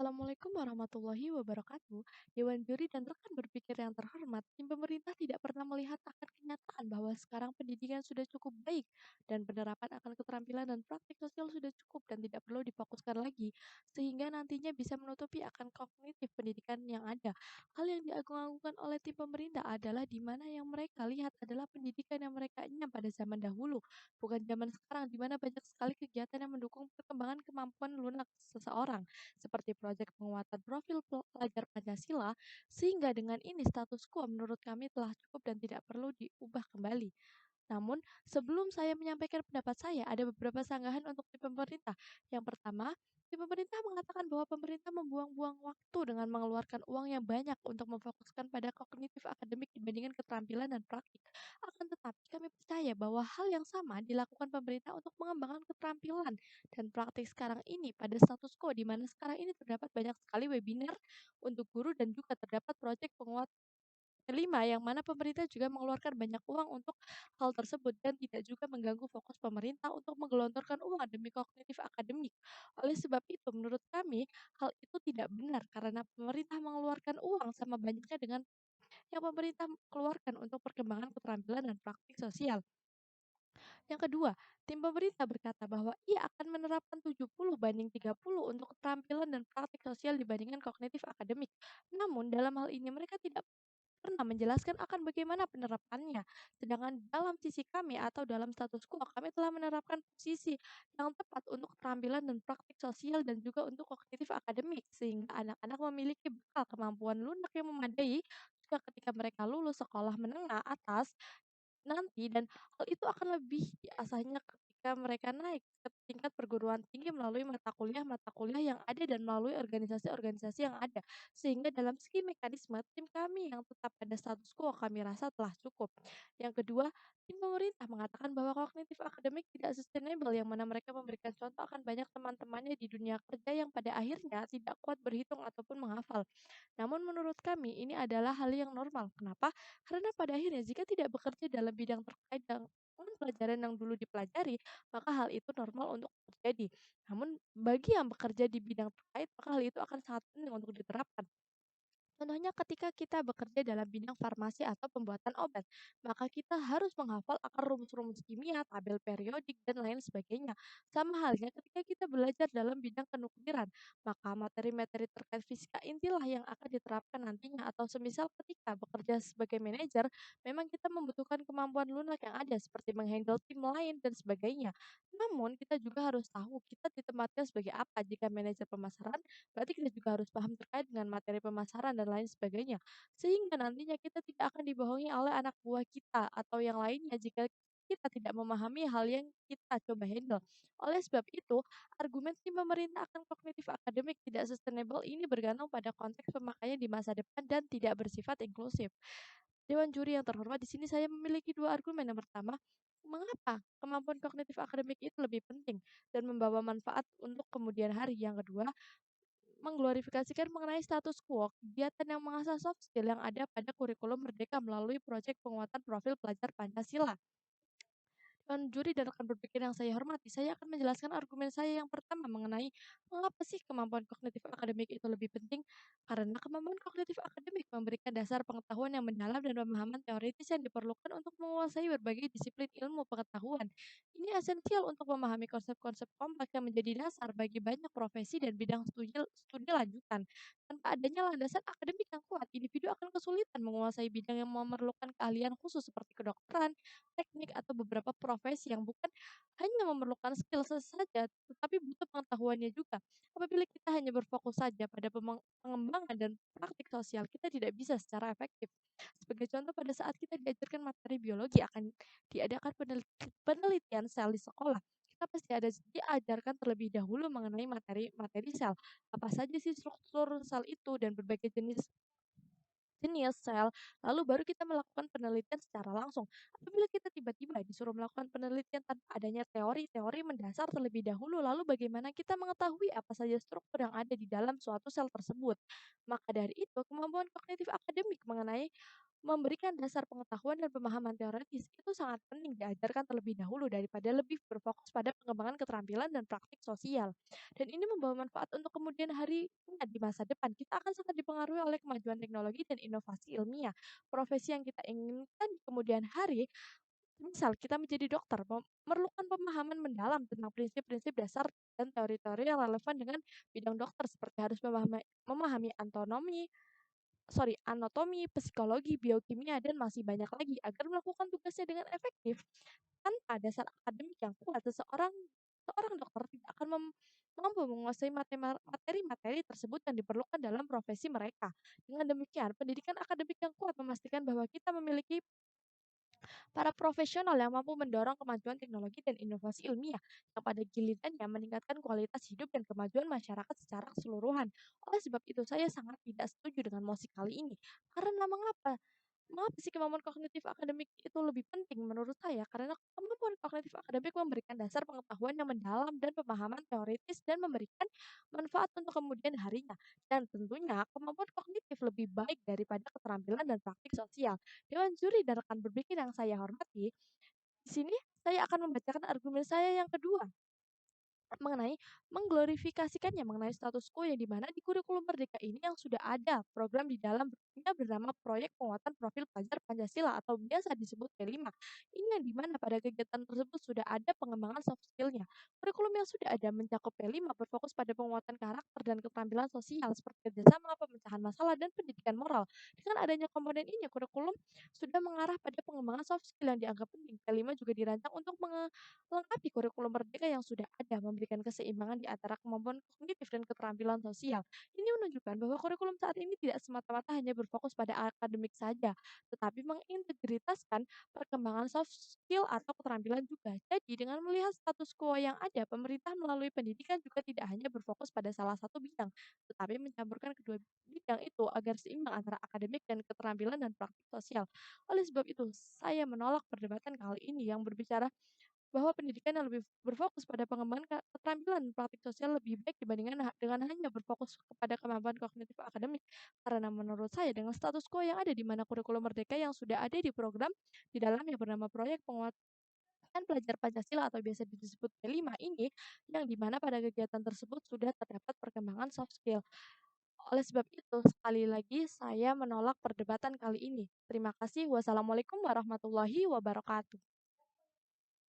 Assalamualaikum warahmatullahi wabarakatuh. Dewan juri dan rekan berpikir yang terhormat, tim pemerintah tidak pernah melihat akan kenyataan bahwa sekarang pendidikan sudah cukup baik dan penerapan akan keterampilan dan praktik sosial sudah cukup dan tidak perlu difokuskan lagi, sehingga nantinya bisa menutupi akan kognitif pendidikan yang ada. Hal yang diagung-agungkan oleh tim pemerintah adalah di mana yang mereka lihat adalah pendidikan yang mereka enyam pada zaman dahulu, bukan zaman sekarang di mana banyak sekali kegiatan yang mendukung perkembangan kemampuan lunak seseorang seperti proyek penguatan profil pelajar Pancasila, sehingga dengan ini status quo menurut kami telah cukup dan tidak perlu diubah kembali. Namun, sebelum saya menyampaikan pendapat saya, ada beberapa sanggahan untuk tim pemerintah. Yang pertama, tim pemerintah mengatakan bahwa pemerintah membuang-buang waktu dengan mengeluarkan uang yang banyak untuk memfokuskan pada kognitif akademik dibandingkan keterampilan dan praktik. Akan tetapi, kami percaya bahwa hal yang sama dilakukan pemerintah untuk mengembangkan keterampilan dan praktik sekarang ini pada status quo di mana sekarang ini terdapat banyak sekali webinar untuk guru dan juga terdapat proyek penguat kelima, yang mana pemerintah juga mengeluarkan banyak uang untuk hal tersebut dan tidak juga mengganggu fokus pemerintah untuk menggelontorkan uang demi kognitif akademik. Oleh sebab itu, menurut kami, hal itu tidak benar karena pemerintah mengeluarkan uang sama banyaknya dengan yang pemerintah keluarkan untuk perkembangan keterampilan dan praktik sosial. Yang kedua, tim pemerintah berkata bahwa ia akan menerapkan 70/30 untuk keterampilan dan praktik sosial dibandingkan kognitif akademik. Namun, dalam hal ini mereka tidak pernah menjelaskan akan bagaimana penerapannya. Sedangkan dalam sisi kami atau dalam status quo, kami telah menerapkan posisi yang tepat untuk keterampilan dan praktik sosial dan juga untuk kognitif akademik, sehingga anak-anak memiliki bekal kemampuan lunak yang memadai juga ketika mereka lulus sekolah menengah atas nanti, dan hal itu akan lebih diasahnya ketika mereka naik ke tingkat perguruan tinggi melalui mata kuliah yang ada dan melalui organisasi-organisasi yang ada. Sehingga dalam segi mekanisme, tim kami yang tetap pada status quo kami rasa telah cukup. Yang kedua, tim pemerintah mengatakan bahwa kognitif akademik tidak sustainable, yang mana mereka memberikan contoh akan banyak teman-temannya di dunia kerja yang pada akhirnya tidak kuat berhitung ataupun menghafal. Namun menurut kami ini adalah hal yang normal. Kenapa? Karena pada akhirnya jika tidak bekerja dalam bidang terkait dengan pelajaran yang dulu dipelajari, maka hal itu normal untuk terjadi. Namun bagi yang bekerja di bidang terkait, maka hal itu akan sangat penting untuk diterapkan. Contohnya ketika kita bekerja dalam bidang farmasi atau pembuatan obat, maka kita harus menghafal akan rumus-rumus kimia, tabel periodik, dan lain sebagainya. Sama halnya ketika kita belajar dalam bidang kenukliran, maka materi-materi terkait fisika intilah yang akan diterapkan nantinya. Atau semisal ketika bekerja sebagai manajer, memang kita membutuhkan kemampuan lunak yang ada seperti menghandle tim lain dan sebagainya. Namun kita juga harus tahu kita ditempatkan sebagai apa. Jika manajer pemasaran, berarti kita juga harus paham terkait dengan materi pemasaran dan lain sebagainya. Sehingga nantinya kita tidak akan dibohongi oleh anak buah kita atau yang lainnya jika kita tidak memahami hal yang kita coba handle. Oleh sebab itu, argumen tim pemerintah akan kognitif akademik tidak sustainable ini bergantung pada konteks pemakaian di masa depan dan tidak bersifat inklusif. Dewan juri yang terhormat, di sini saya memiliki dua argumen. Yang pertama, mengapa kemampuan kognitif akademik itu lebih penting dan membawa manfaat untuk kemudian hari. Yang kedua, mengglorifikasikan mengenai status quo, kegiatan yang mengasah soft skill yang ada pada kurikulum Merdeka melalui proyek penguatan profil pelajar Pancasila. Dewan juri dan rekan berpikir yang saya hormati, saya akan menjelaskan argumen saya yang pertama mengenai mengapa sih kemampuan kognitif akademik itu lebih penting. Karena kemampuan kognitif akademik memberikan dasar pengetahuan yang mendalam dan pemahaman teoritis yang diperlukan untuk menguasai berbagai disiplin ilmu pengetahuan. Ini esensial untuk memahami konsep-konsep kompleks yang menjadi dasar bagi banyak profesi dan bidang studi lanjutan. Tanpa adanya landasan akademik yang kuat, individu akan kesulitan menguasai bidang yang memerlukan keahlian khusus seperti kedokteran, teknik, atau beberapa profesi yang bukan hanya memerlukan skill saja, tetapi butuh pengetahuannya juga. Apabila kita hanya berfokus saja pada pengembangan dan praktik sosial, kita tidak bisa secara efektif. Sebagai contoh, pada saat kita diajarkan materi biologi akan diadakan penelitian sel di sekolah. Kita pasti ada diajarkan terlebih dahulu mengenai materi-materi sel. Apa saja sih struktur sel itu dan berbagai jenis jenis sel, lalu baru kita melakukan penelitian secara langsung. Apabila kita tiba-tiba disuruh melakukan penelitian tanpa adanya teori-teori mendasar terlebih dahulu, lalu bagaimana kita mengetahui apa saja struktur yang ada di dalam suatu sel tersebut? Maka dari itu, kemampuan kognitif akademik mengenai memberikan dasar pengetahuan dan pemahaman teoritis itu sangat penting diajarkan terlebih dahulu daripada lebih berfokus pada pengembangan keterampilan dan praktik sosial. Dan ini membawa manfaat untuk kemudian harinya di masa depan. Kita akan sangat dipengaruhi oleh kemajuan teknologi dan inovasi ilmiah. Profesi yang kita inginkan di kemudian hari, misal kita menjadi dokter, memerlukan pemahaman mendalam tentang prinsip-prinsip dasar dan teori-teori yang relevan dengan bidang dokter, seperti harus memahami anatomi, psikologi, biokimia, dan masih banyak lagi agar melakukan tugasnya dengan efektif. Tanpa dasar akademik yang kuat, seorang dokter tidak akan mampu menguasai materi-materi tersebut yang diperlukan dalam profesi mereka. Dengan demikian, pendidikan akademik yang kuat memastikan bahwa kita memiliki para profesional yang mampu mendorong kemajuan teknologi dan inovasi ilmiah yang pada gilirannya meningkatkan kualitas hidup dan kemajuan masyarakat secara keseluruhan. Oleh sebab itu, saya sangat tidak setuju dengan mosi kali ini. Karena mengapa? Mengapa sih kemampuan kognitif akademik itu lebih penting menurut saya? Karena kemampuan kognitif akademik memberikan dasar pengetahuan yang mendalam dan pemahaman teoritis dan memberikan manfaat untuk kemudian harinya. Dan tentunya kemampuan kognitif lebih baik daripada keterampilan dan praktik sosial. Dewan juri dan rekan berpikir yang saya hormati, di sini saya akan membacakan argumen saya yang kedua mengenai mengglorifikasikannya, mengenai status quo yang di mana di kurikulum Merdeka ini yang sudah ada program di dalamnya bernama Proyek Penguatan Profil Pelajar Pancasila atau biasa disebut P5. Ini yang di mana pada kegiatan tersebut sudah ada pengembangan soft skill-nya. Kurikulum yang sudah ada mencakup P5 berfokus pada penguatan karakter dan keterampilan sosial seperti kerjasama, pemecahan masalah, dan pendidikan moral. Dengan adanya komponen ini, kurikulum sudah mengarah pada pengembangan soft skill yang dianggap penting. P5 juga dirancang untuk melengkapi kurikulum Merdeka yang sudah ada, memberikan keseimbangan di antara kemampuan kognitif dan keterampilan sosial. Ini menunjukkan bahwa kurikulum saat ini tidak semata-mata hanya berfokus pada akademik saja, tetapi mengintegritaskan perkembangan soft skill atau keterampilan juga. Jadi, dengan melihat status quo yang ada, pemerintah melalui pendidikan juga tidak hanya berfokus pada salah satu bidang, tetapi mencampurkan kedua bidang itu agar seimbang antara akademik dan keterampilan dan praktik sosial. Oleh sebab itu, saya menolak perdebatan kali ini yang berbicara bahwa pendidikan yang lebih berfokus pada pengembangan keterampilan praktik sosial lebih baik dibandingkan dengan hanya berfokus kepada kemampuan kognitif akademik. Karena menurut saya dengan status quo yang ada di mana kurikulum Merdeka yang sudah ada di program di dalamnya bernama Proyek Penguatan Pelajar Pancasila atau biasa disebut P5 ini, yang di mana pada kegiatan tersebut sudah terdapat perkembangan soft skill. Oleh sebab itu, sekali lagi saya menolak perdebatan kali ini. Terima kasih. Wassalamualaikum warahmatullahi wabarakatuh.